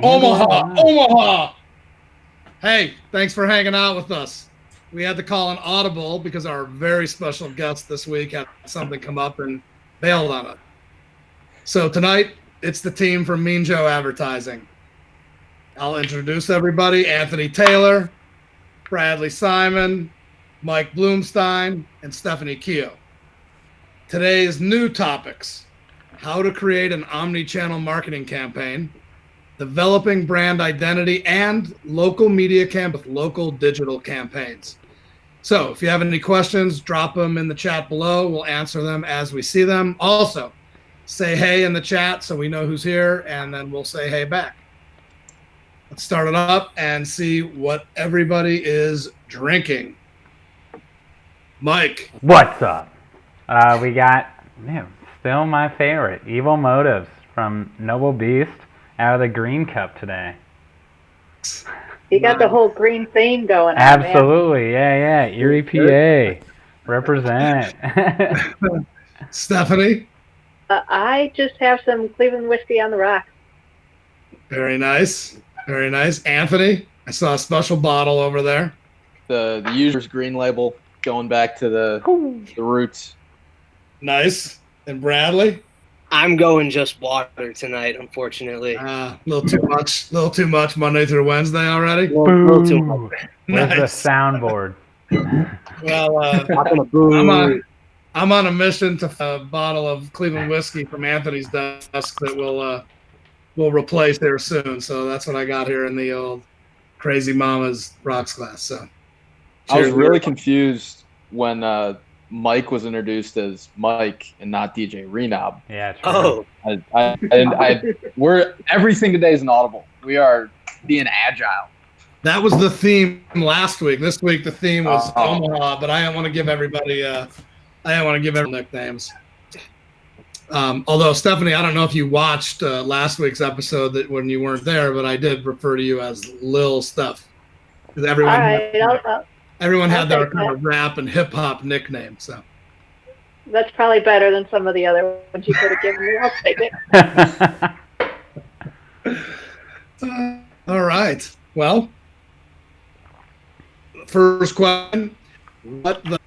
Omaha, Omaha. Hey, thanks for hanging out with us. We had to call an audible because our very special guest this week had something come up and bailed on it. So tonight, it's the team from Mean Joe Advertising. I'll introduce everybody. Anthony Taylor, Bradley Simon, Mike Bloomstein, and Stephanie Keogh. Today's new topics: how to create an omni-channel marketing campaign, developing brand identity, and local media camp with local digital campaigns. So if you have any questions, drop them in the chat below. We'll answer them as we see them. Also, say hey in the chat so we know who's here, and then we'll say hey back. Let's start it up and see what everybody is drinking. Mike. What's up? We got, still my favorite, Evil Motives from Noble Beast out of the green cup today. You got the whole green theme going on. Absolutely, yeah. Erie, PA. Represent. Stephanie? I just have some Cleveland whiskey on the rocks. Very nice. Very nice. Anthony, I saw a special bottle over there. The user's green label, going back to the roots. Nice. And Bradley? I'm going just water tonight, unfortunately. A little too much Monday through Wednesday already? A little too much. Where's Nice. the soundboard? Well, I'm on a mission to a bottle of Cleveland whiskey from Anthony's desk that will replace there soon. So that's what I got here in the old Crazy Mama's rocks glass. So I was really confused when Mike was introduced as Mike and not DJ Renob. Yeah, true. Oh, we're everything today is an audible. We are being agile. that was the theme last week. This week the theme was Omaha, but I didn't want to give everybody nicknames. Although Stephanie, I don't know if you watched last week's episode that when you weren't there, but I did refer to you as Lil Steph. Because everyone had their kind of rap and hip hop nickname. So that's probably better than some of the other ones you could have given me. I'll take it. All right. Well, first question: what the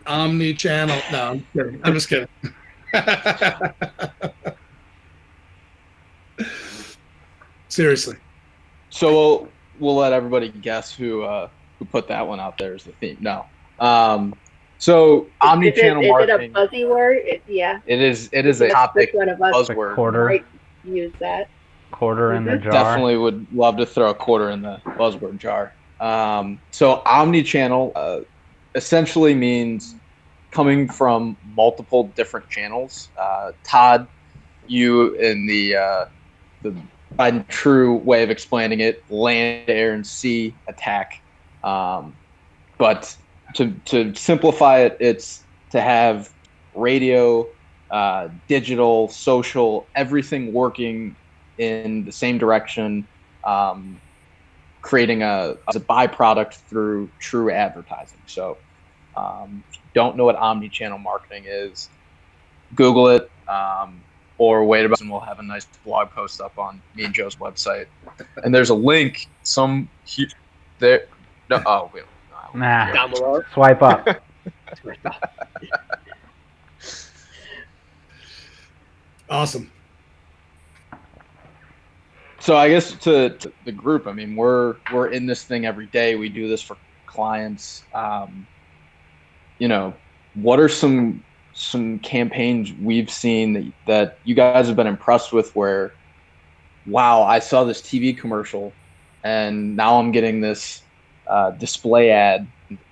omni-channel? No, I'm just kidding. Seriously. So we'll let everybody guess who put that one out there as the theme. No. So omni-channel marketing. Is it a buzzy word? Yeah. It is a topic buzzword. Quarter. Might use that. Quarter in the jar. Definitely would love to throw a quarter in the buzzword jar. So omni-channel essentially means coming from multiple different channels. Todd, you in the tried and true way of explaining it, land, air, and sea attack. But to simplify it, it's to have radio, digital, social, everything working in the same direction, creating as a byproduct through true advertising. So if you don't know what omni-channel marketing is, Google it, or wait about it, and we'll have a nice blog post up on me and Joe's website. And there's a link there. No, oh, wait. Nah. Down below. Swipe up. Awesome. So I guess to the group, I mean, we're in this thing every day. We do this for clients. What are some campaigns we've seen that you guys have been impressed with where, wow, I saw this TV commercial and now I'm getting this display ad.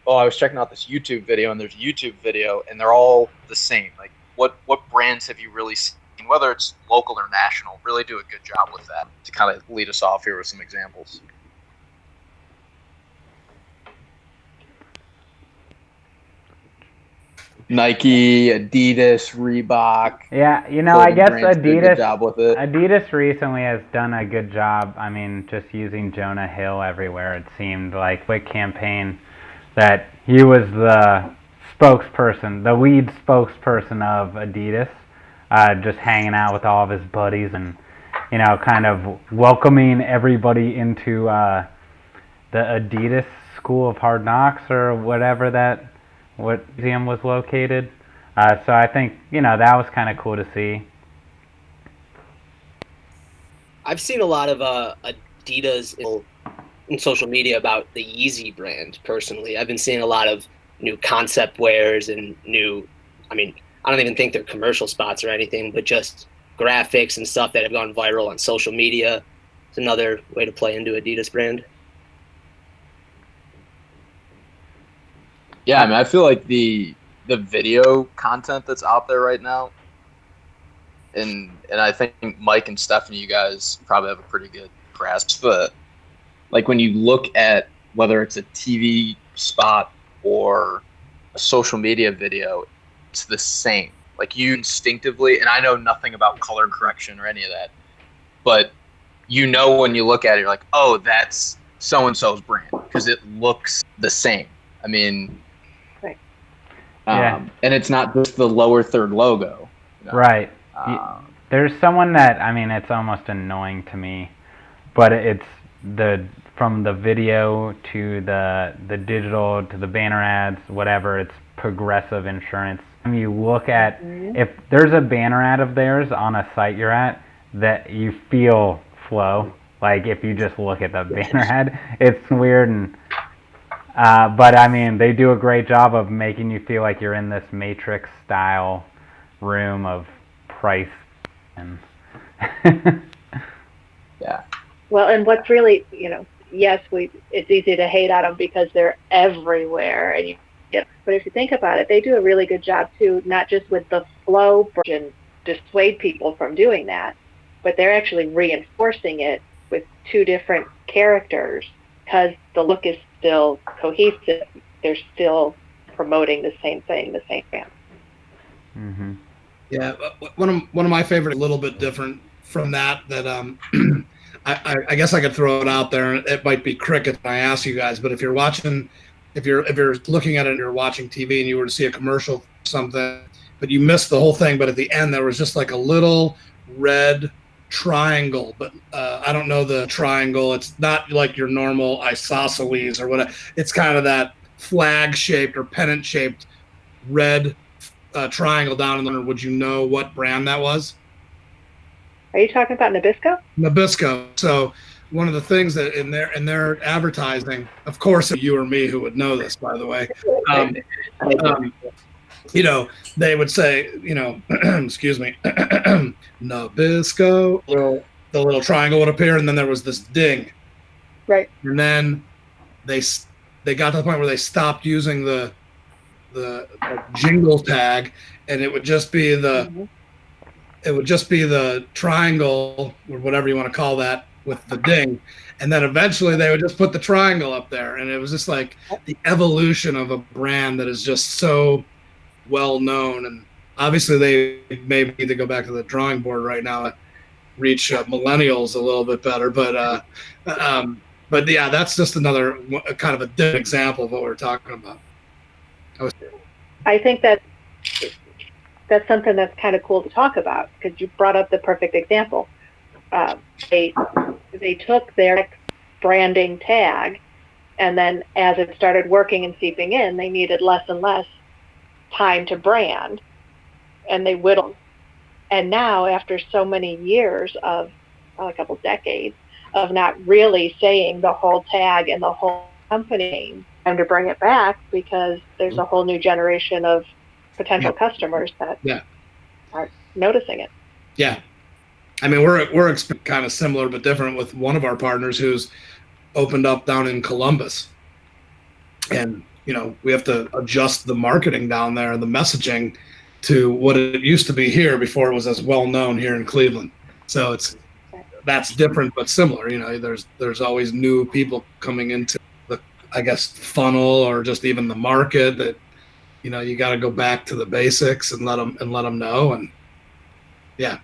Oh, I was checking out this YouTube video and there's a YouTube video and they're all the same. Like what brands have you really seen, whether it's local or national, really do a good job with that to kind of lead us off here with some examples? Nike, Adidas, Reebok. Yeah, I guess Adidas recently has done a good job. I mean, just using Jonah Hill everywhere. It seemed like quick campaign that he was the spokesperson, the lead spokesperson of Adidas, just hanging out with all of his buddies and kind of welcoming everybody into the Adidas School of Hard Knocks or whatever what museum was located. So I think, that was kind of cool to see. I've seen a lot of Adidas in social media about the Yeezy brand. Personally, I've been seeing a lot of new concept wears and I don't even think they're commercial spots or anything, but just graphics and stuff that have gone viral on social media. It's another way to play into Adidas brand. Yeah, I feel like the video content that's out there right now, and I think Mike and Stephanie, you guys probably have a pretty good grasp. But like when you look at whether it's a TV spot or a social media video, it's the same. Like you instinctively, and I know nothing about color correction or any of that, but when you look at it, you're like, oh, that's so and so's brand because it looks the same. And it's not just the lower third logo. Right. There's someone that, it's almost annoying to me, but it's from the video to the digital to the banner ads, whatever, it's Progressive Insurance. You look at, if there's a banner ad of theirs on a site you're at, that you feel flow. Like if you just look at the banner ad, it's weird and but they do a great job of making you feel like you're in this Matrix style room of price and yeah. Well, and what's really, yes, it's easy to hate on them because they're everywhere, but if you think about it, they do a really good job too, not just with the flow and dissuade people from doing that, but they're actually reinforcing it with two different characters because the look is still cohesive. They're still promoting the same thing, the same brand. Mm-hmm. Yeah, one of my favorite, a little bit different from that I guess I could throw it out there. It might be cricket. I ask you guys, but if you're watching, if you're looking at it and you're watching TV and you were to see a commercial or something, but you missed the whole thing, but at the end there was just like a little red triangle, but I don't know the triangle. It's not like your normal isosceles or whatever. It's kind of that flag-shaped or pennant-shaped red triangle down in the. Would you know what brand that was? Are you talking about Nabisco? Nabisco. So one of the things that in their advertising, of course, you or me who would know this, by the way, they would say, excuse me, Nabisco. The little triangle would appear, and then there was this ding. Right. And then they got to the point where they stopped using the jingle tag, and it would just be the triangle or whatever you want to call that with the ding, and then eventually they would just put the triangle up there, and it was just like the evolution of a brand that is just so well known. And obviously they may need to go back to the drawing board right now and reach millennials a little bit better, but yeah, that's just another kind of a different example of what we're talking about. I think that's something that's kind of cool to talk about because you brought up the perfect example. They took their branding tag, and then as it started working and seeping in, they needed less and less time to brand, and they whittled. And now, after so many years of a couple decades of not really saying the whole tag and the whole company name, time to bring it back because there's a whole new generation of potential customers that are noticing it. Yeah. We're kind of similar but different with one of our partners who's opened up down in Columbus. And, we have to adjust the marketing down there and the messaging to what it used to be here before it was as well known here in Cleveland. So that's different but similar. There's always new people coming into the, I guess, funnel or just even the market that, you got to go back to the basics and let them know. And yeah.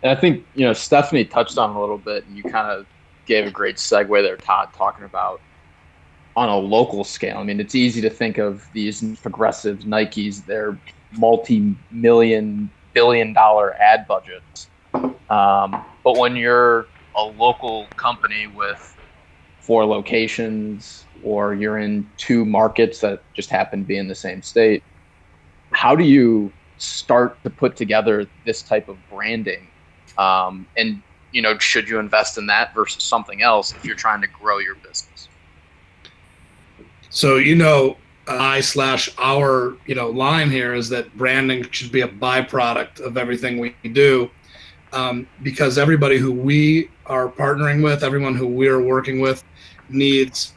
And I think, Stephanie touched on a little bit, and you kind of gave a great segue there, Todd, talking about on a local scale. It's easy to think of these progressive Nikes, their multi-million, billion-dollar ad budgets. But when you're a local company with 4 locations, or you're in 2 markets that just happen to be in the same state, how do you start to put together this type of branding? And should you invest in that versus something else if you're trying to grow your business? So, our line here is that branding should be a byproduct of everything we do, because everybody who we are partnering with, everyone who we're working with, needs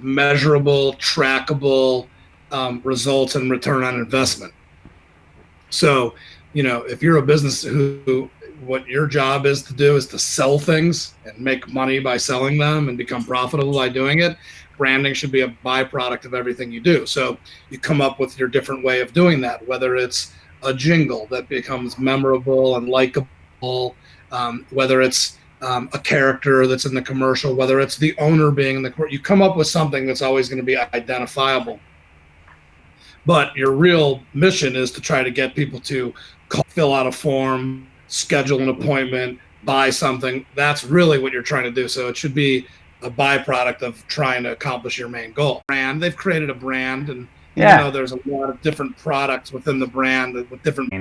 measurable, trackable results and return on investment. So, if you're a business who what your job is to do is to sell things and make money by selling them and become profitable by doing it, branding should be a byproduct of everything you do. So you come up with your different way of doing that, whether it's a jingle that becomes memorable and likable, whether it's a character that's in the commercial, whether it's the owner being in the commercial. You come up with something that's always going to be identifiable. But your real mission is to try to get people to fill out a form, schedule an appointment, buy something. That's really what you're trying to do. So it should be a byproduct of trying to accomplish your main goal. Brand, they've created a brand, and there's a lot of different products within the brand with different.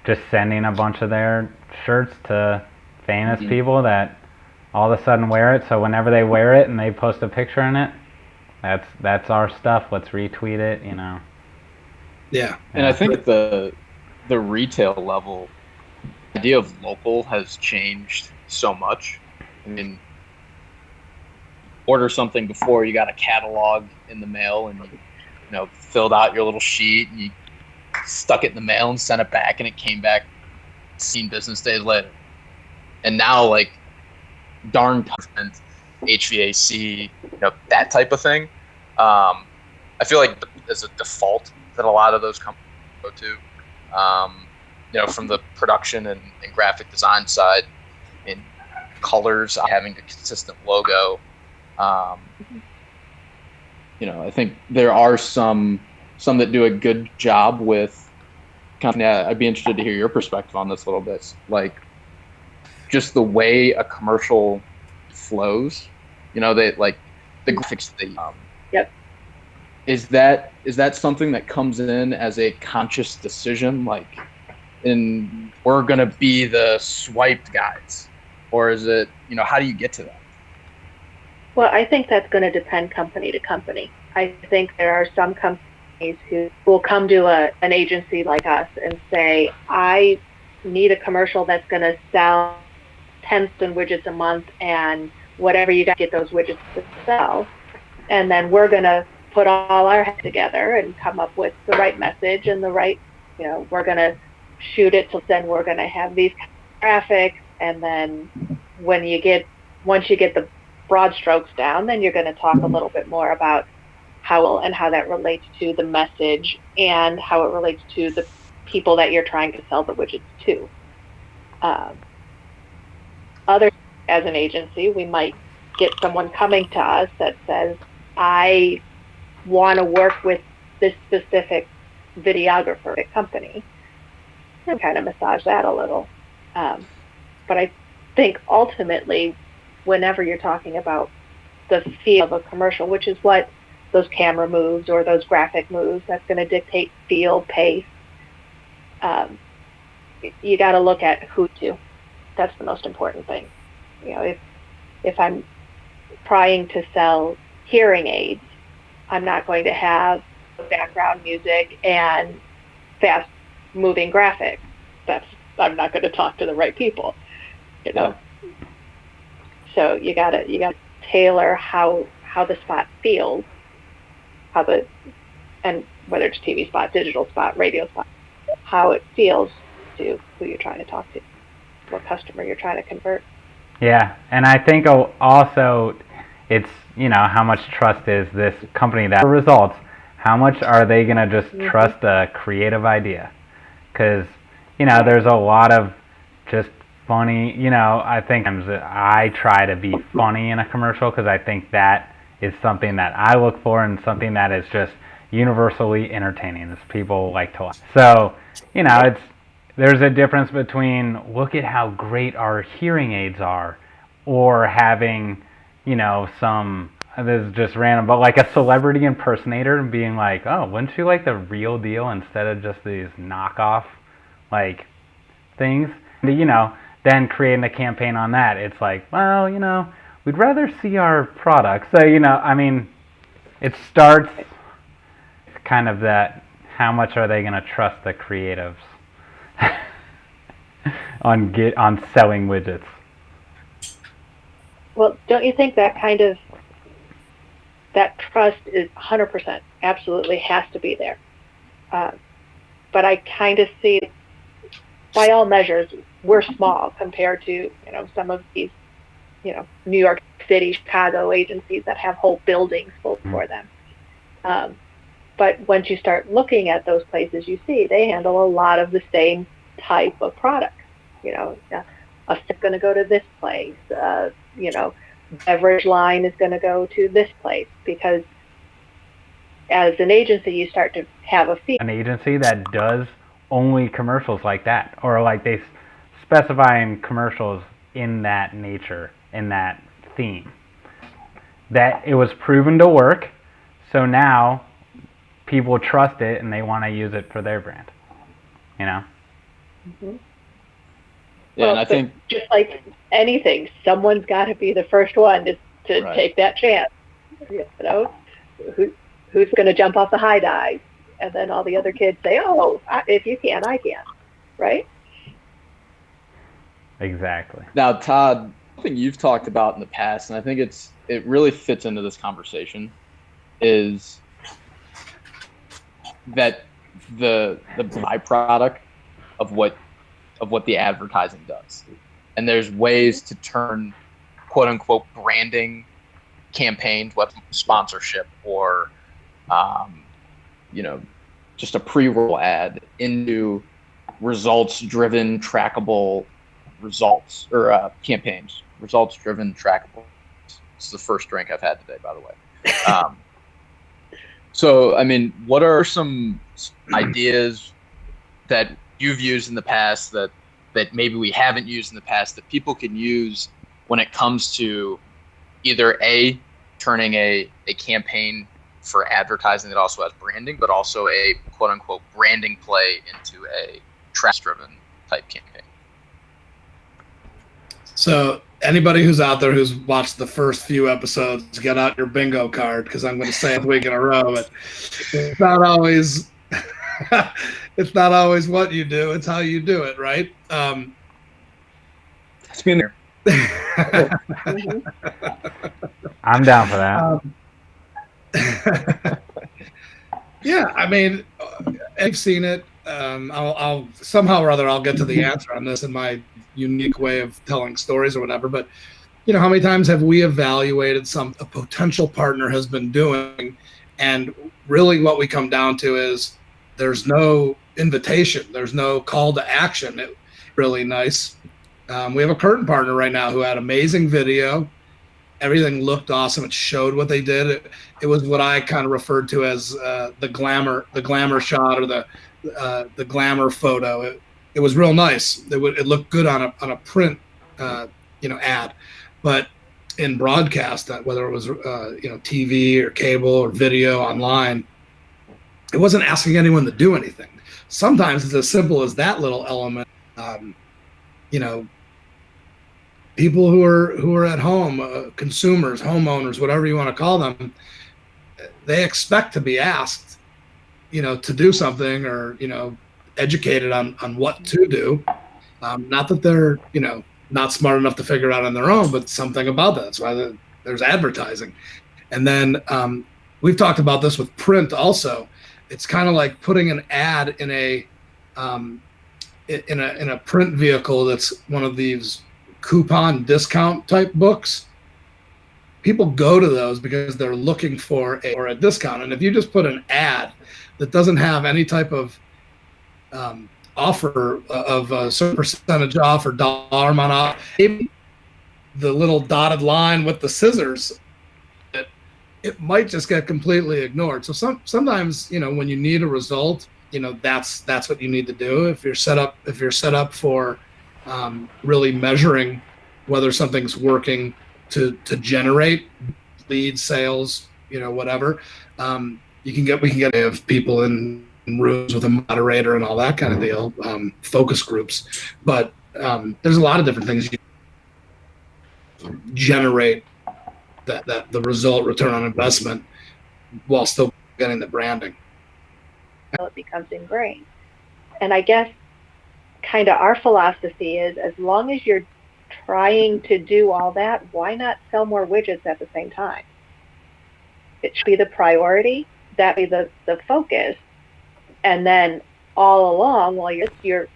Just sending a bunch of their shirts to famous people that all of a sudden wear it. So whenever they wear it and they post a picture in it, that's our stuff. Let's retweet it. Yeah. And I think the retail level, the idea of local has changed so much. I mean, order something before, you got a catalog in the mail, and you filled out your little sheet, and you stuck it in the mail and sent it back, and it came back 16 business days later. And now, like, darn content, HVAC, that type of thing. I feel like as a default that a lot of those companies go to, from the production and graphic design side, in colors, having a consistent logo. I think there are some that do a good job with I'd be interested to hear your perspective on this a little bit, like just the way a commercial flows, they like the graphics Yep. Is that something that comes in as a conscious decision, like we're gonna be the swiped guys, or is it, how do you get to that? Well, I think that's going to depend company to company. I think there are some companies who will come to an agency like us and say, I need a commercial that's going to sell 10 widgets a month, and whatever you got to get those widgets to sell. And then we're going to put all our heads together and come up with the right message and the right, we're going to shoot it. So then we're going to have these graphics. And then once you get the broad strokes down, then you're going to talk a little bit more about how that relates to the message and how it relates to the people that you're trying to sell the widgets to. As an agency, we might get someone coming to us that says, I want to work with this specific videographer at company, and kind of massage that a little. But I think ultimately, whenever you're talking about the feel of a commercial, which is what those camera moves or those graphic moves, that's going to dictate feel, pace. You got to look at who to. That's the most important thing. If I'm trying to sell hearing aids, I'm not going to have background music and fast moving graphics. I'm not going to talk to the right people. So you gotta tailor how the spot feels, and whether it's TV spot, digital spot, radio spot, how it feels to who you're trying to talk to, what customer you're trying to convert. Yeah, and I think also it's how much trust is this company that results. How much are they gonna just trust a creative idea? Because there's a lot of just funny, I think I try to be funny in a commercial because I think that is something that I look for and something that is just universally entertaining as people like to watch. So, there's a difference between look at how great our hearing aids are, or having, some, this is just random, but like a celebrity impersonator being like, oh, wouldn't you like the real deal instead of just these knockoff like things? And, then creating a campaign on that, it's like, well, we'd rather see our products. So, it starts kind of that, how much are they going to trust the creatives on selling widgets? Well, don't you think that trust is 100% absolutely has to be there? But I kind of see, by all measures, we're small compared to some of these New York City, Chicago agencies that have whole buildings full for them. But once you start looking at those places, you see they handle a lot of the same type of products. A stick going to go to this place. Beverage line is going to go to this place, because as an agency, you start to have a fee. An agency that does only commercials like that, or like they specify in commercials in that nature, in that theme, that it was proven to work, so now people trust it and they want to use it for their brand. Mm-hmm. Yeah, and I think just like anything, someone's got to be the first one to right. take that chance. Who's going to jump off the high dive, and then all the other kids say, "Oh, if you can, I can," right? Exactly. Now, Todd, something you've talked about in the past, and I think it really fits into this conversation, is that the byproduct of what the advertising does. And there's ways to turn quote unquote branding campaigns, whether sponsorship or just a pre-roll ad, into results-driven trackable results, or campaigns, results-driven trackable. This is the first drink I've had today, by the way. So, what are some ideas that you've used in the past that maybe we haven't used in the past that people can use when it comes to either turning a campaign for advertising that also has branding, but also a quote unquote branding play into a trust-driven type campaign? So anybody who's out there who's watched the first few episodes, get out your bingo card, because I'm going to say it a week in a row, but it's not always it's not always what you do, it's how you do it, right? It's been there. I'm down for that. Yeah, I've seen it. I'll somehow or other I'll get to the answer on this in my unique way of telling stories or whatever. But how many times have we evaluated a potential partner has been doing, and really what we come down to is there's no invitation, there's no call to action. It really nice. We have a curtain partner right now who had amazing video. Everything looked awesome. It showed what they did. It was what I kind of referred to as the glamour shot, or the glamour photo. It was real nice. It looked good on a print ad, but in broadcast, whether it was TV or cable or video online, it wasn't asking anyone to do anything. Sometimes it's as simple as that little element. People who are at home, consumers, homeowners, whatever you want to call them, they expect to be asked, to do something, or educated on what to do. Not that they're not smart enough to figure it out on their own, but something about that. That's why there's advertising. And then we've talked about this with print also. It's kind of like putting an ad in a print vehicle that's one of these coupon discount type books. People go to those because they're looking for a discount. And if you just put an ad that doesn't have any type of offer of a certain percentage off or dollar amount off, maybe the little dotted line with the scissors, it might just get completely ignored. So sometimes when you need a result, that's what you need to do. If you're set up for really measuring whether something's working to generate lead sales, whatever, we can get of people in rooms with a moderator and all that kind of deal, focus groups. But there's a lot of different things you generate that the result return on investment while still getting the branding. It becomes ingrained. And I guess kind of our philosophy is, as long as you're trying to do all that, why not sell more widgets at the same time? It should be the priority, that be the focus, and then all along, while you're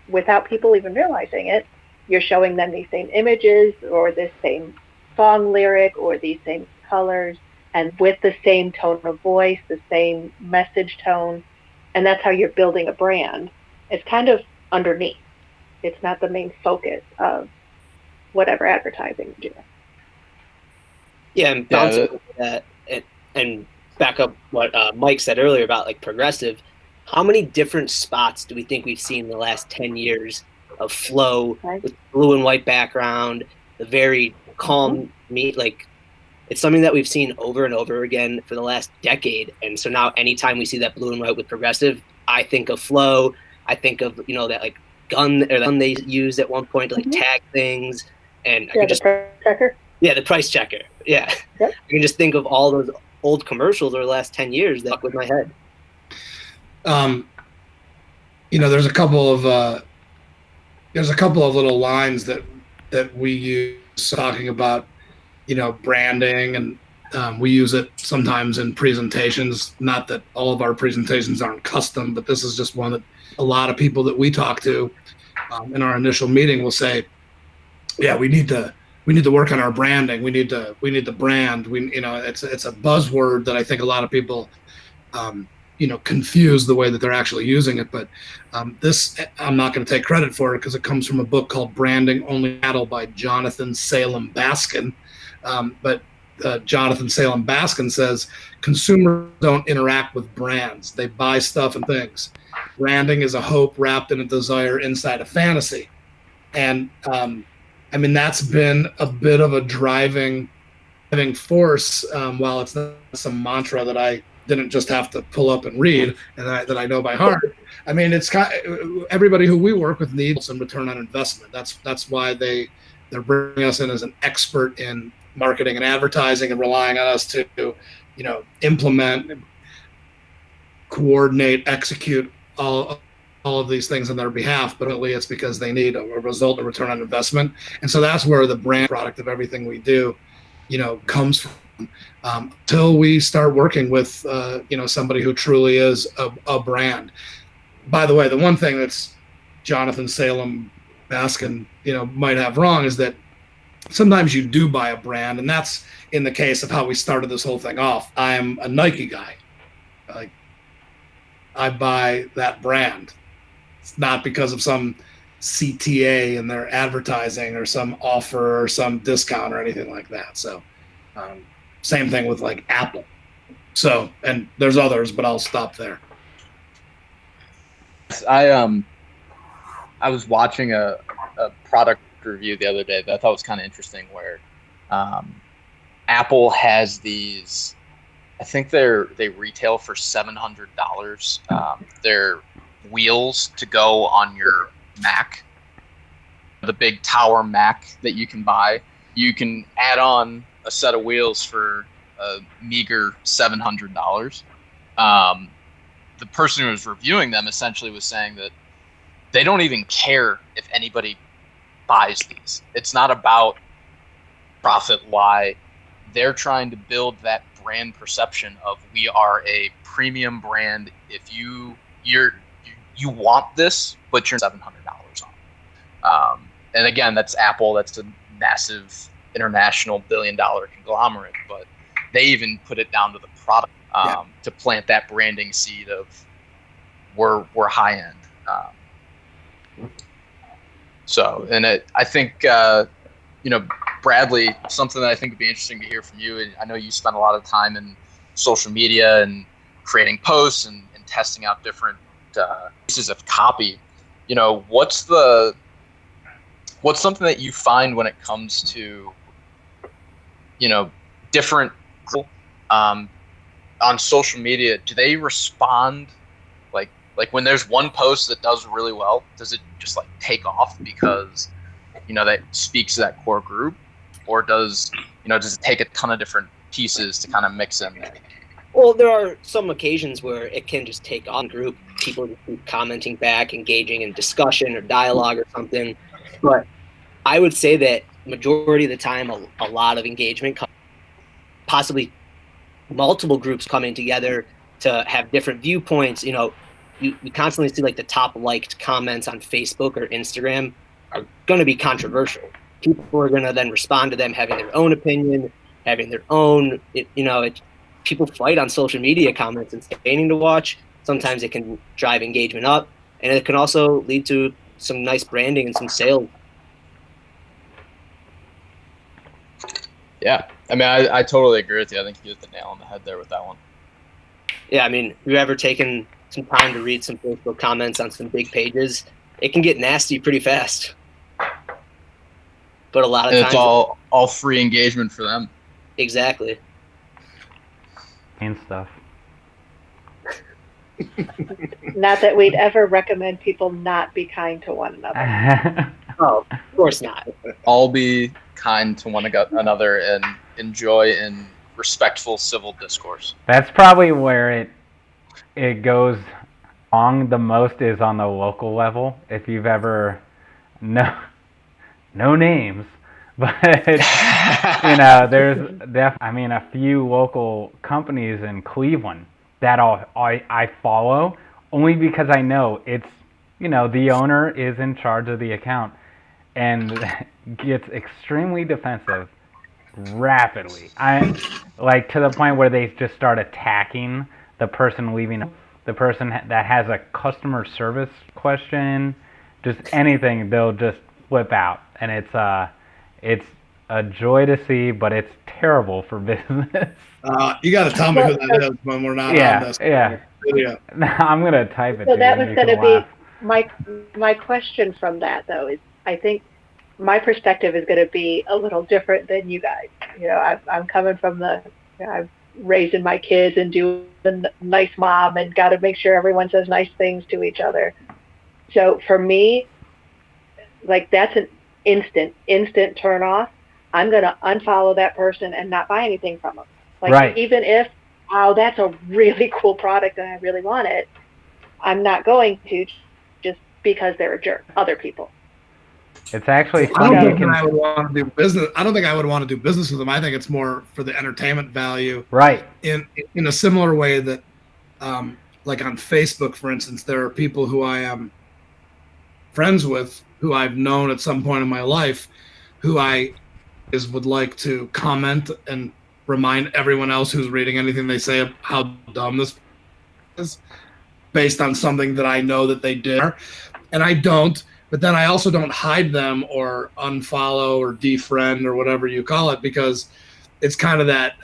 without people even realizing it, you're showing them these same images or this same song lyric or these same colors, and with the same tone of voice, the same message tone, and that's how you're building a brand. It's kind of underneath. It's not the main focus of whatever advertising you're doing. Yeah, and bouncing off that and back up what Mike said earlier about like progressive. How many different spots do we think we've seen in the last 10 years of flow with blue and white background, the very calm like it's something that we've seen over and over again for the last decade. And so now anytime we see that blue and white with progressive, I think of flow. I think of, that like gun they used at one point to like tag things. And I can just price checker. Yeah, the price checker. Yeah. Yep. I can just think of all those old commercials over the last 10 years that stuck with my head. There's a couple of little lines that we use talking about, branding, and we use it sometimes in presentations. Not that all of our presentations aren't custom, but this is just one that a lot of people that we talk to in our initial meeting will say, yeah, we need to work on our branding. We need the brand. It's a buzzword that I think a lot of people confuse the way that they're actually using it. But this, I'm not going to take credit for it because it comes from a book called Branding Only Cattle by Jonathan Salem Baskin. But Jonathan Salem Baskin says consumers don't interact with brands. They buy stuff and things. Branding is a hope wrapped in a desire inside a fantasy. And that's been a bit of a driving force, while it's not some mantra that I didn't just have to pull up and read and that I know by heart. It's everybody who we work with needs some return on investment. That's why they're bringing us in as an expert in marketing and advertising and relying on us to, implement, coordinate, execute all of these things on their behalf. But really it's because they need a result, a return on investment. And so that's where the brand product of everything we do, comes from. Till we start working with, somebody who truly is a brand. By the way, the one thing that's Jonathan Salem Baskin, might have wrong is that sometimes you do buy a brand, and that's in the case of how we started this whole thing off. I'm a Nike guy. Like, I buy that brand. It's not because of some CTA in their advertising or some offer or some discount or anything like that. So, same thing with like Apple. So, and there's others, but I'll stop there. I was watching a product review the other day that I thought was kind of interesting, where Apple has these, I think they retail for $700. They're wheels to go on your Mac, the big tower Mac that you can buy. You can add on a set of wheels for a meager $700. The person who was reviewing them essentially was saying that they don't even care if anybody buys these. It's not about profit. Why? They're trying to build that brand perception of, we are a premium brand. If you want this, but you're $700 on. And again, that's Apple. That's a massive international billion-dollar conglomerate, but they even put it down to the product to plant that branding seed of we're high end. So, and I think Bradley, something that I think would be interesting to hear from you. And I know you spend a lot of time in social media and creating posts and testing out different pieces of copy, what's something that you find when it comes to, different people, on social media? Do they respond like when there's one post that does really well, does it just like take off because that speaks to that core group, or does it take a ton of different pieces to kind of mix in there? Well, there are some occasions where it can just take on group, people just keep commenting back, engaging in discussion or dialogue or something. But I would say that majority of the time, a lot of engagement, possibly multiple groups coming together to have different viewpoints. You constantly see like the top liked comments on Facebook or Instagram are going to be controversial. People are going to then respond to them having their own opinion, having their own, people fight on social media comments. It's entertaining to watch. Sometimes it can drive engagement up, and it can also lead to some nice branding and some sales. Yeah. I mean, I totally agree with you. I think you hit the nail on the head there with that one. Yeah, I mean, have you ever taken some time to read some Facebook comments on some big pages? It can get nasty pretty fast. But a lot of times... it's all free engagement for them. Exactly. And stuff. Not that we'd ever recommend people not be kind to one another. Oh, of course not. All be kind to one another and enjoy in respectful civil discourse. That's probably where it goes wrong the most, is on the local level. If you've ever no names, but there's a few local companies in Cleveland that I follow only because I know it's the owner is in charge of the account and gets extremely defensive rapidly. I to the point where they just start attacking the person leaving, the person that has a customer service question, just anything, they'll just flip out, and it's a joy to see, but it's terrible for business. You got to tell me who that is when we're not on this. Yeah. I'm gonna type it. So that was going to be my question from that, though. Is I think my perspective is going to be a little different than you guys. I'm coming from I'm raising my kids and doing the nice mom and got to make sure everyone says nice things to each other. So for me, like, that's an instant turn off. I'm going to unfollow that person and not buy anything from them. Like, right. Even if, that's a really cool product and I really want it, I'm not going to, just because they're a jerk. Other people. It's actually I don't think I would want to do business. I don't think I would want to do business with them. I think it's more for the entertainment value. Right. In a similar way that, like on Facebook, for instance, there are people who I am friends with, who I've known at some point in my life, who I would like to comment and remind everyone else who's reading anything they say of how dumb this is, based on something that I know that they did. And I don't. But then I also don't hide them or unfollow or defriend or whatever you call it, because it's kind of that,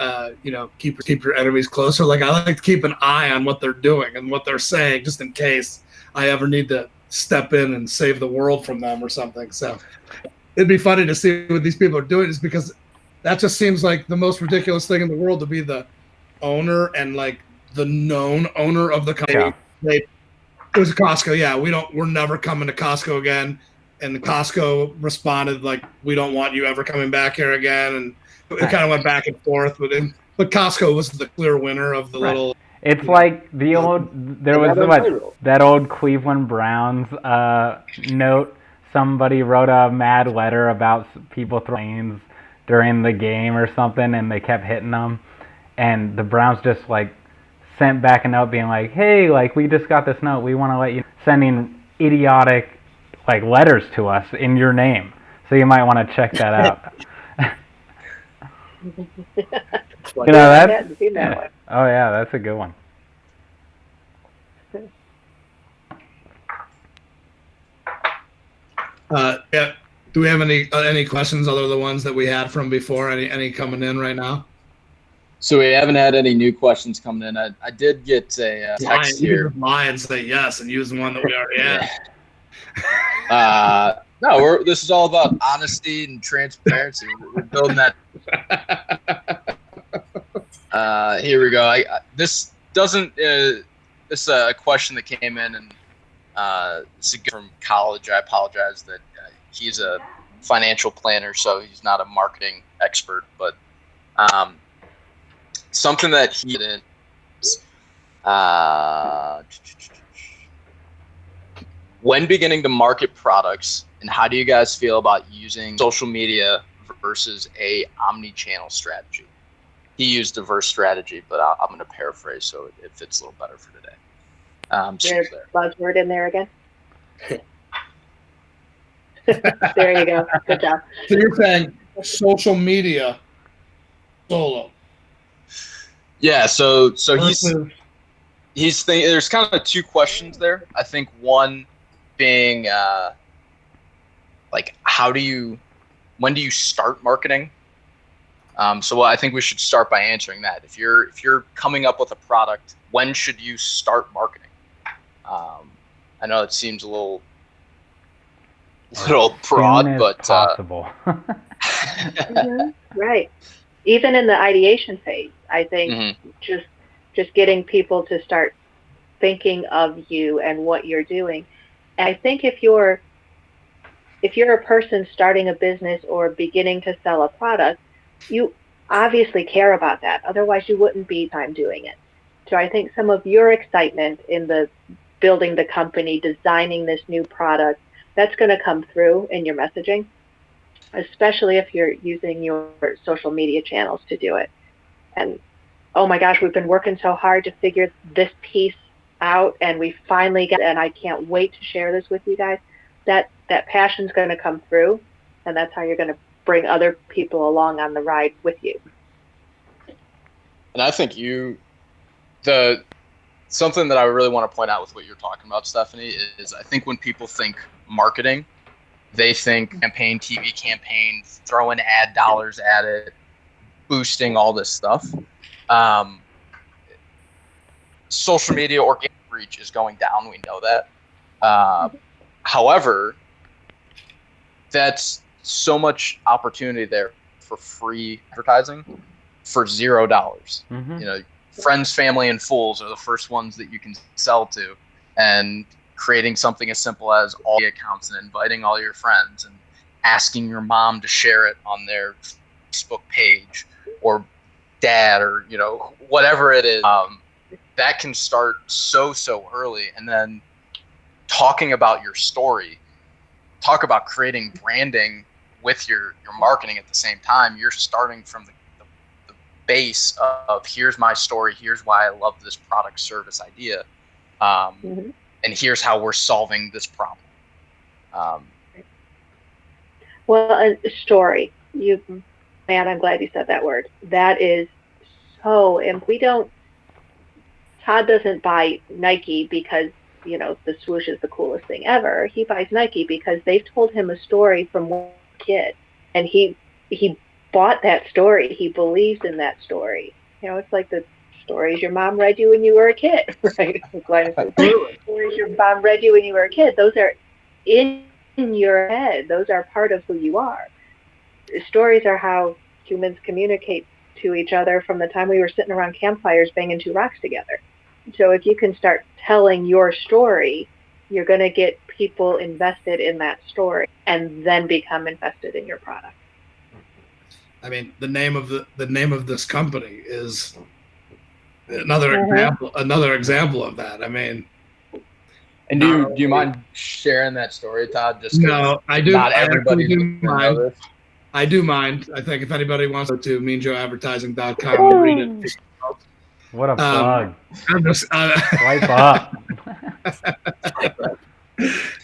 keep your enemies closer. Like, I like to keep an eye on what they're doing and what they're saying, just in case I ever need to step in and save the world from them or something. So it'd be funny to see what these people are doing, is because that just seems like the most ridiculous thing in the world, to be the owner and like the known owner of the company. Yeah. It was a Costco. Yeah, we're never coming to Costco again. And the Costco responded like, we don't want you ever coming back here again. And it kind of went back and forth. But Costco was the clear winner of the little. It's like there was that old Cleveland Browns note. Somebody wrote a mad letter about people throwing during the game or something, and they kept hitting them. And the Browns just like sent back a note being like, hey, like, we just got this note. We want to let you, sending idiotic like letters to us in your name. So you might want to check that out. Oh yeah, that's a good one. Yeah. Do we have any questions other than the ones that we had from before? Any coming in right now? So we haven't had any new questions coming in. I did get a text You here. could just lie and say yes and use the one that we already had. No, this is all about honesty and transparency. We're building that. Here we go. This doesn't. This is a question that came in, and it's from college. I apologize that he's a financial planner, so he's not a marketing expert, but something that he did. When beginning to market products, and how do you guys feel about using social media versus a omni-channel strategy? He used diverse strategy, but I'm going to paraphrase so it fits a little better for today. There's a buzzword in there again. There you go. Good job. So you're saying social media solo? Yeah. So he's thinking. There's kind of two questions there. I think one being like, when do you start marketing? So I think we should start by answering that. If you're coming up with a product, when should you start marketing? I know it seems a little broad, but possible. Right. Even in the ideation phase, I think just getting people to start thinking of you and what you're doing. And I think if you're a person starting a business or beginning to sell a product, you obviously care about that. Otherwise, you wouldn't be time doing it. So I think some of your excitement in the building the company, designing this new product, that's going to come through in your messaging, especially if you're using your social media channels to do it. And oh my gosh, we've been working so hard to figure this piece out, and we finally got it, and I can't wait to share this with you guys. That passion's going to come through, and that's how you're going to bring other people along on the ride with you. And I think something that I really want to point out with what you're talking about, Stephanie, is I think when people think marketing, they think campaign, TV campaign, throwing ad dollars at it, boosting all this stuff. Social media organic reach is going down. We know that. However, that's so much opportunity there for free advertising for $0. Mm-hmm. Friends, family, and fools are the first ones that you can sell to, and creating something as simple as all the accounts and inviting all your friends and asking your mom to share it on their Facebook page, or dad, or whatever it is. That can start so early, and then talking about your story, talk about creating branding with your marketing at the same time. You're starting from the base of here's my story, here's why I love this product, service, idea, and here's how we're solving this problem. Well, a story. Man, I'm glad you said that word. That is so, and Todd doesn't buy Nike because, the swoosh is the coolest thing ever. He buys Nike because they've told him a story from one kid, and he bought that story. He believes in that story. It's like the stories your mom read you when you were a kid, right? Stories your mom read you when you were a kid. Those are in your head. Those are part of who you are. Stories are how humans communicate to each other from the time we were sitting around campfires banging two rocks together. So if you can start telling your story, you're going to get people invested in that story and then become invested in your product. I mean, the name of this company is another example of that. I mean, and do you mind sharing that story, Todd? No, I do. Not everybody do mind. Know this. I do mind. I think if anybody wants to, meanjoeadvertising.com and read it. What a plug. I'm just swipe up.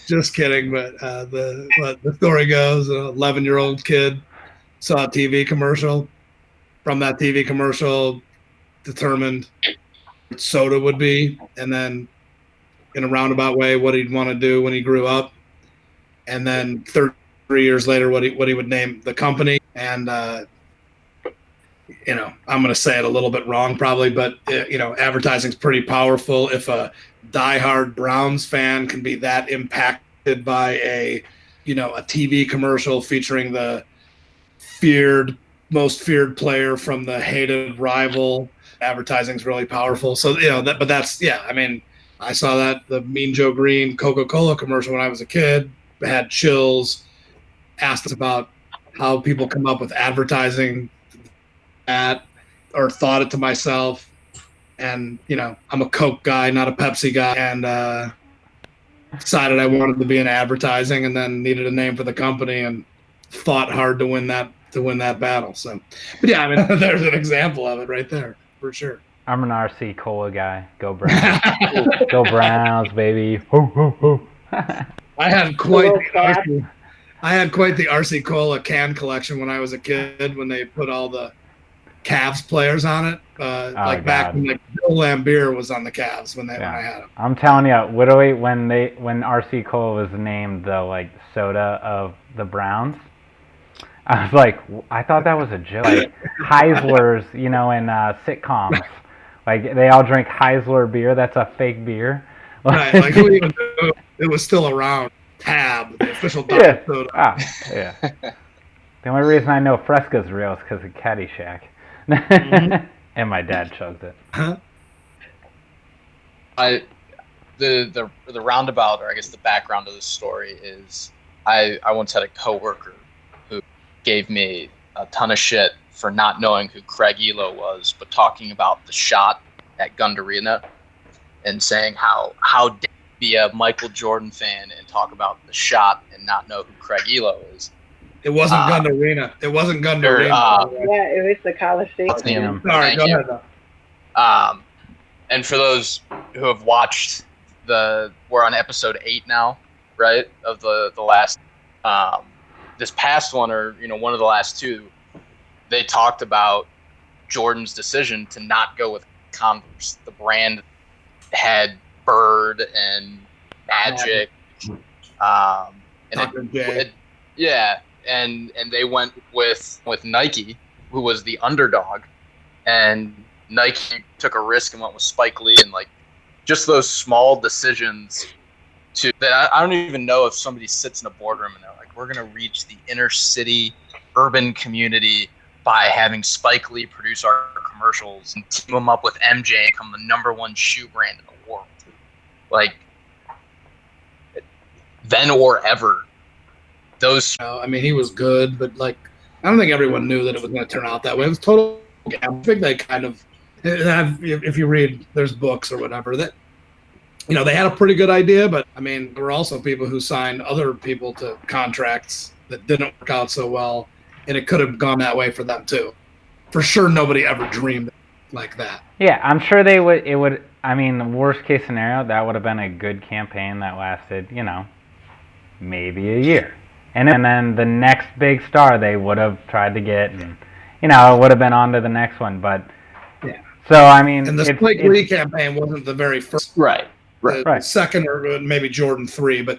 Just kidding, but the story goes, an 11-year-old kid saw a TV commercial. From that TV commercial, determined what soda would be, and then in a roundabout way what he'd want to do when he grew up, and then 33 years later what he would name the company. And I'm going to say it a little bit wrong probably, but advertising is pretty powerful. If a diehard Browns fan can be that impacted by a TV commercial featuring the most feared player from the hated rival, advertising is really powerful. So, I saw that the Mean Joe Green Coca-Cola commercial when I was a kid, had chills, asked us about how people come up with advertising that, or thought it to myself. And, I'm a Coke guy, not a Pepsi guy. And decided I wanted to be in advertising, and then needed a name for the company and fought hard to win that battle. So, but yeah, I mean, there's an example of it right there for sure. I'm an RC Cola guy. Go Browns. Go Browns, baby. Ho, ho, ho. I had quite the RC Cola can collection when I was a kid, when they put all the Cavs players on it. Back when Bill Lambier was on the Cavs when I had him. I'm telling you, literally when RC Cola was named the soda of the Browns, I was like, I thought that was a joke. Like Heisler's, in sitcoms, like they all drink Heisler beer. That's a fake beer. Right, like who even knew it was still around? Tab, the official diet soda. Yeah. The only reason I know Fresca's real is because of Caddyshack. Mm-hmm. And my dad chugged it. Huh? The roundabout, or I guess the background of the story is I once had a coworker who gave me a ton of shit for not knowing who Craig Elo was, but talking about the shot at Gund Arena and saying how dare you be a Michael Jordan fan and talk about the shot and not know who Craig Elo is. It wasn't Gund Arena. It wasn't Gund Arena. Yeah, it was the Coliseum. Sorry, go ahead. And for those who have watched we're on episode 8 now, right? Of the last, this past one, or one of the last 2, they talked about Jordan's decision to not go with Converse. The brand had Bird and Magic, and they went with Nike, who was the underdog, and Nike took a risk and went with Spike Lee, and just those small decisions that I don't even know if somebody sits in a boardroom and they're like, we're going to reach the inner city urban community by having Spike Lee produce our commercials and team them up with MJ and become the #1 shoe brand in the world. Then or ever. He was good, but I don't think everyone knew that it was going to turn out that way. It was total. I think they kind of, if you read, there's books or whatever that, they had a pretty good idea, but there were also people who signed other people to contracts that didn't work out so well, and it could have gone that way for them too. For sure, nobody ever dreamed like that. Yeah, I'm sure they would. It would. The worst case scenario, that would have been a good campaign that lasted, maybe a year. And then the next big star they would have tried to get, and it would have been on to the next one. But yeah. So and the Spike Lee campaign wasn't the very first, right. Second, or maybe Jordan 3, but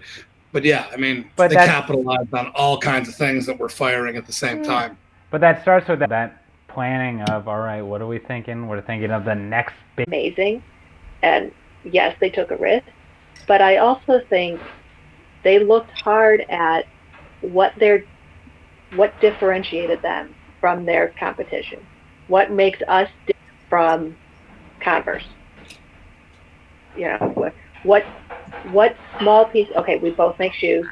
yeah, they capitalized on all kinds of things that were firing at the same time. But that starts with that planning of, all right, what are we thinking? We're thinking of the next big. Amazing, and yes, they took a risk, but I also think they looked hard at what differentiated them from their competition. What makes us different from Converse? What small piece? Okay, we both make shoes.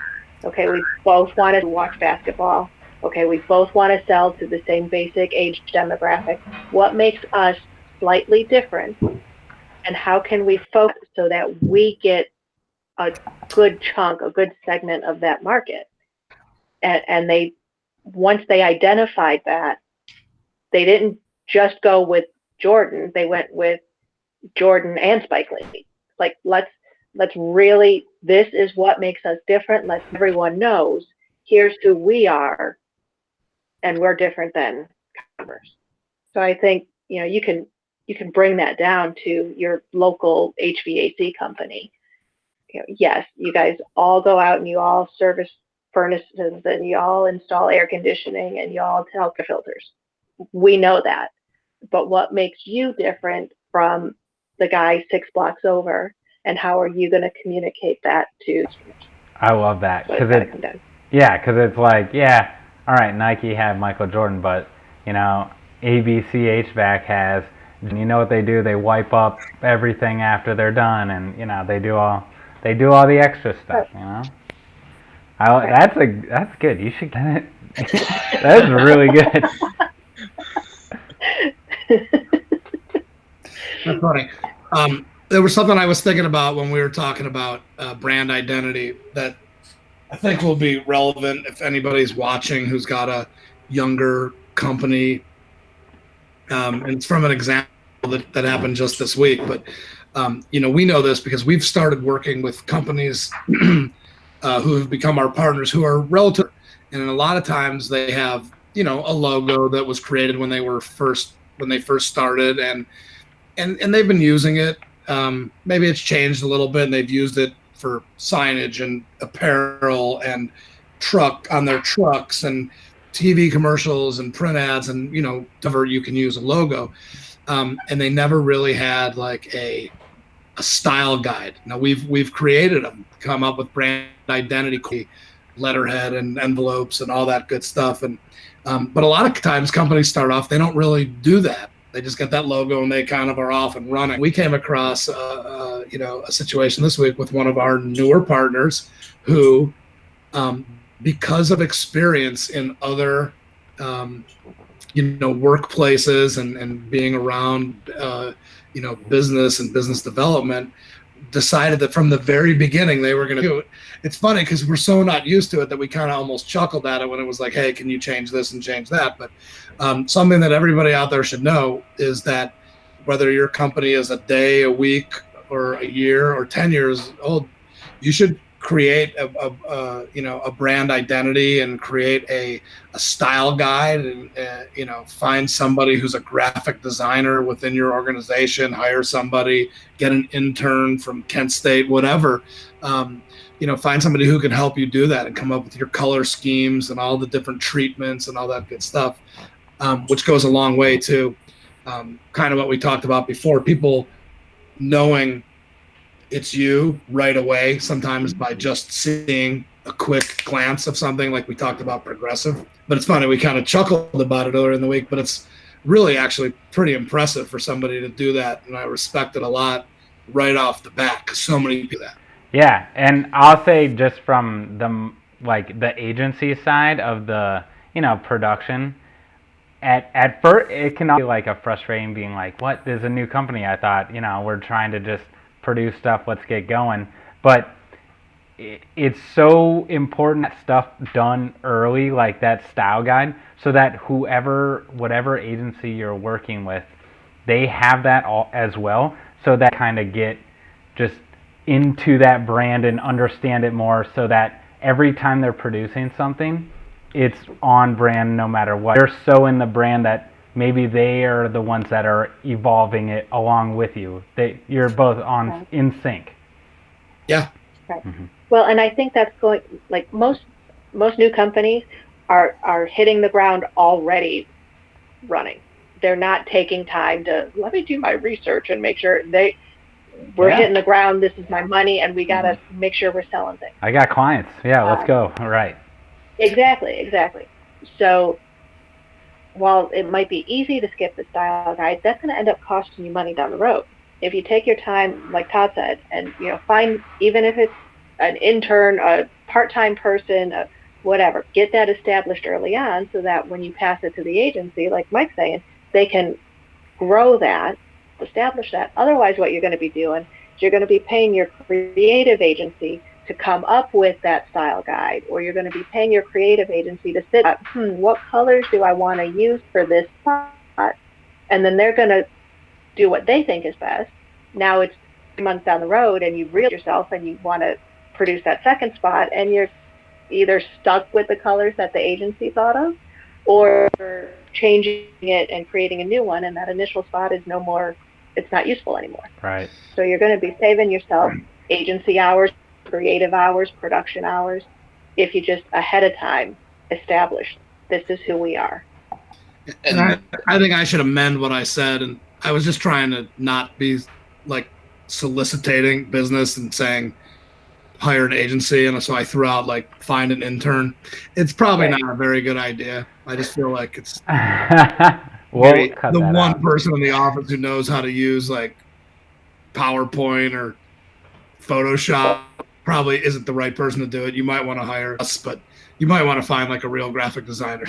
Okay, we both want to watch basketball. Okay, we both want to sell to the same basic age demographic. What makes us slightly different, and how can we focus so that we get a good chunk, a good segment of that market? And they, once they identified that, they didn't just go with Jordan. They went with Jordan and Spike Lee. Let's really, this is what makes us different. Everyone knows, here's who we are, and we're different than Converse. So I think, you can bring that down to your local HVAC company. Yes, you guys all go out and you all service furnaces and you all install air conditioning and you all tell filters. we know that. But what makes you different from the guy 6 blocks over, and how are you going to communicate that to? I love that because Because it's like, yeah, all right, Nike had Michael Jordan, but you know, ABC HVAC has, and you know what they do? They wipe up everything after they're done, and you know they do all the extra stuff. You know, that's good. You should get it. That's really good. That's funny. There was something I was thinking about when we were talking about brand identity that I think will be relevant if anybody's watching who's got a younger company. And it's from an example that happened just this week. But, we know this because we've started working with companies who have become our partners who are relative. And a lot of times they have, a logo that was created when they first started. And they've been using it. Maybe it's changed a little bit, and they've used it for signage and apparel and truck on their trucks and TV commercials and print ads and whatever you can use a logo. And they never really had like a style guide. Now we've created them, come up with brand identity, letterhead and envelopes and all that good stuff. And but a lot of times companies start off, they don't really do that. They just get that logo and they kind of are off and running. We came across, a situation this week with one of our newer partners who, because of experience in other, workplaces and being around, business and business development, decided that from the very beginning they were going to do it. It's funny because we're so not used to it that we kind of almost chuckled at it when it was like, hey, can you change this and change that? But something that everybody out there should know is that whether your company is a day, a week, or a year, or 10 years old, you should create a brand identity and create a style guide and find somebody who's a graphic designer within your organization, hire somebody, get an intern from Kent State, whatever. Find somebody who can help you do that and come up with your color schemes and all the different treatments and all that good stuff, which goes a long way to kind of what we talked about before, people knowing it's you right away, sometimes by just seeing a quick glance of something, like we talked about progressive. But it's funny, we kind of chuckled about it earlier in the week, but it's really actually pretty impressive for somebody to do that. And I respect it a lot right off the bat because so many people do that. Yeah, and I'll say just from the agency side of the production, at first it can be like a frustrating being like, what, there's a new company, I thought we're trying to just produce stuff, let's get going. But it's so important that stuff done early, like that style guide, so that whatever agency you're working with, they have that all as well, so that kind of get just into that brand and understand it more, so that every time they're producing something, it's on brand no matter what. They're so in the brand that maybe they are the ones that are evolving it along with you. You're both in sync. Yeah. Right. Mm-hmm. Well, and I think that's going, like most new companies are hitting the ground already running. They're not taking time to, let me do my research and make sure we're hitting the ground. This is my money, and we got to make sure we're selling things. I got clients. Yeah, let's go. All right. Exactly. So while it might be easy to skip the style guide, that's going to end up costing you money down the road. If you take your time, like Todd said, and find, even if it's an intern, a part-time person, whatever, get that established early on, so that when you pass it to the agency, like Mike's saying, they can grow that, establish that. Otherwise, what you're going to be doing is you're going to be paying your creative agency to come up with that style guide, or you're going to be paying your creative agency to sit up, what colors do I want to use for this spot? And then they're going to do what they think is best. Now it's 3 months down the road and you realize yourself and you want to produce that second spot, and you're either stuck with the colors that the agency thought of, or changing it and creating a new one, and that initial spot is no more, it's not useful anymore. Right. So you're going to be saving yourself agency hours, creative hours, production hours, if you just ahead of time establish this is who we are. And I think I should amend what I said, and I was just trying to not be like soliciting business and saying hire an agency, and so I threw out like find an intern. It's probably not a very good idea. I just feel like it's We'll cut the that one out. person in the office who knows how to use like PowerPoint or Photoshop probably isn't the right person to do it. You might want to hire us, but you might want to find like a real graphic designer.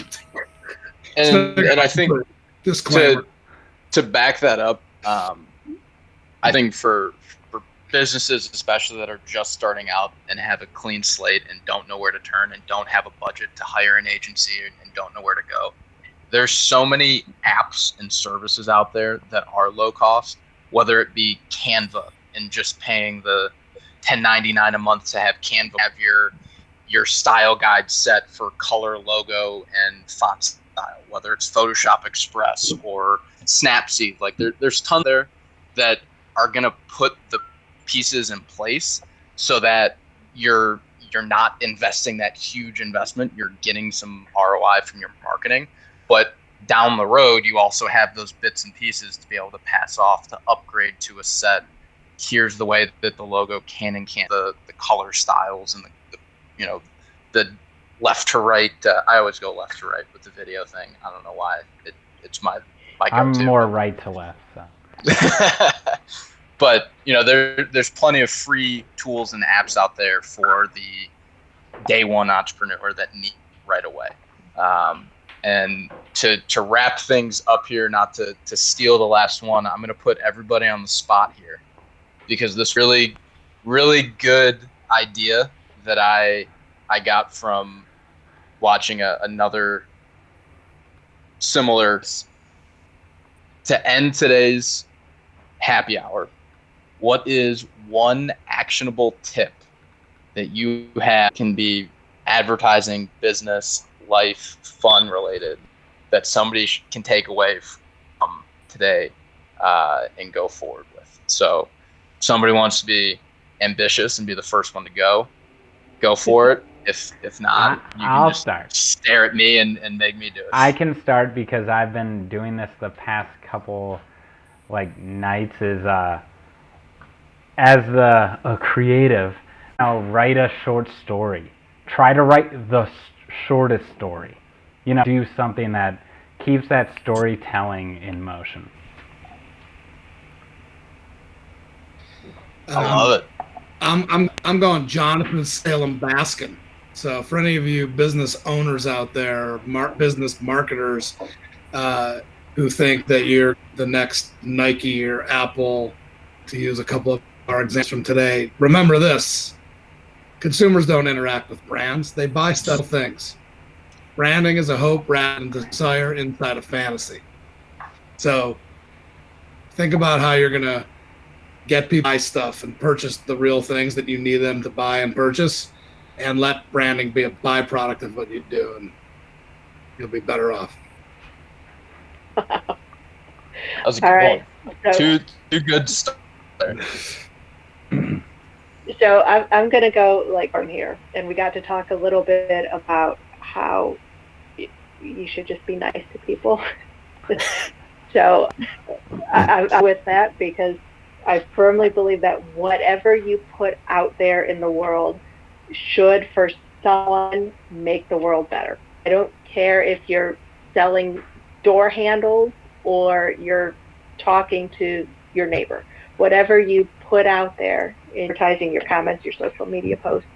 And I think disclaimer. To back that up, I think for businesses especially that are just starting out and have a clean slate and don't know where to turn and don't have a budget to hire an agency and don't know where to go, there's so many apps and services out there that are low cost, whether it be Canva and just paying the $10.99 a month to have Canva have your style guide set for color, logo, and font style, whether it's Photoshop Express or Snapseed. Like there's tons there that are gonna put the pieces in place so that you're not investing that huge investment. You're getting some ROI from your marketing, but down the road you also have those bits and pieces to be able to pass off to upgrade to a set. Here's the way that the logo can and can't, the color styles and the left to right. I always go left to right with the video thing. I don't know why. It's my go-to. I'm more right to left. So. But there's plenty of free tools and apps out there for the day one entrepreneur that need right away. And to wrap things up here, not to steal the last one, I'm going to put everybody on the spot here because this really, really good idea that I got from watching another similar to end today's happy hour. What is one actionable tip that you have, can be advertising, business, life, fun related, that somebody can take away from today and go forward with? So if somebody wants to be ambitious and be the first one to go for it. If not, you can I'll just start. Stare at me and make me do it. I can start because I've been doing this the past couple nights. Is as a creative, I'll write a short story. Try to write the shortest story. Do something that keeps that storytelling in motion. I love it. I'm going Jonathan Salem Baskin. So for any of you business owners out there, business marketers who think that you're the next Nike or Apple, to use a couple of our examples from today, remember this: consumers don't interact with brands; they buy stuff, things. Branding is a hope rather than desire inside a fantasy. So think about how you're gonna get people to buy stuff and purchase the real things that you need them to buy and purchase, and let branding be a byproduct of what you do, and you'll be better off. That was a All good right. one. So, two good stuff there. So I'm going to go from here, and we got to talk a little bit about how you should just be nice to people. So I'm with that because I firmly believe that whatever you put out there in the world should, for someone, make the world better. I don't care if you're selling door handles or you're talking to your neighbor. Whatever you put out there, advertising, your comments, your social media posts,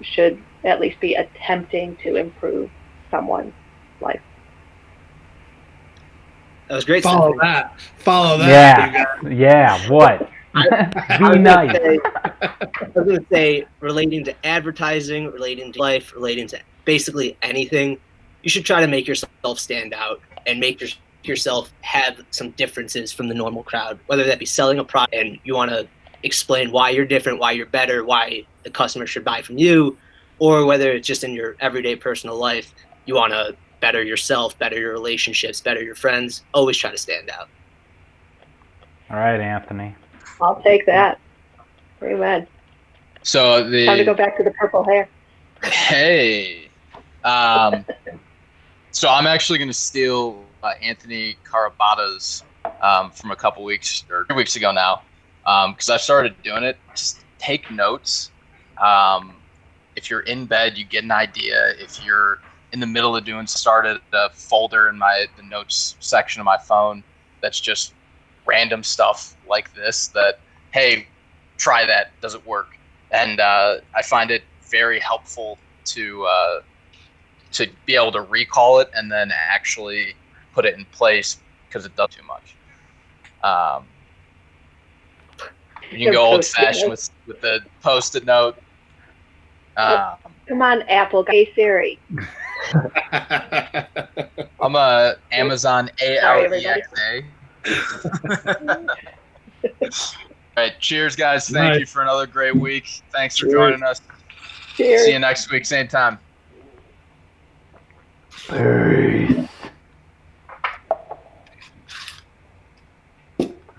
should at least be attempting to improve someone's life. That was great. Follow that. Yeah. What? Be nice. I was going to say, relating to advertising, relating to life, relating to basically anything, you should try to make yourself stand out and make yourself have some differences from the normal crowd, whether that be selling a product and you want to explain why you're different, why you're better, why the customer should buy from you, or whether it's just in your everyday personal life, you want to better yourself, better your relationships, better your friends. Always try to stand out. All right, Anthony. I'll take that. Amen. So Time to go back to the purple hair. Hey. So I'm actually going to steal Anthony Carabata's from a couple weeks or 3 weeks ago now, because I started doing it. Just take notes. If you're in bed, you get an idea. If you're in the middle of doing, started a folder in the notes section of my phone that's just random stuff like this. That, hey, try that. Does it work? And I find it very helpful to be able to recall it and then actually put it in place, because it does too much. You can go old fashioned with the Post-it note. Come on, Apple. Hey Siri. I'm a Amazon Alexa. All right, cheers, guys. Thank you for another great week. Thanks for joining us. Cheers. See you next week, same time. Peace.